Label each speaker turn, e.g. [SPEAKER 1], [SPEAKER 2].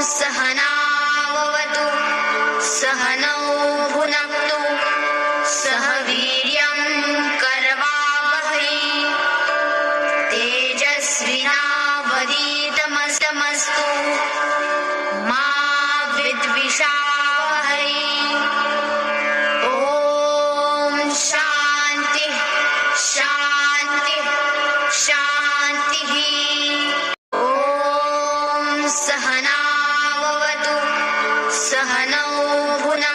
[SPEAKER 1] सहनाववतु सहनौ भुनक्तु सह वीर्यं करवावहै तेजस्विनावधीतमस्तु मा विद्विषावहै। ॐ शान्ति शान्ति शान्तिः। ॐ सहनाववतु सहनौ भुनक्तु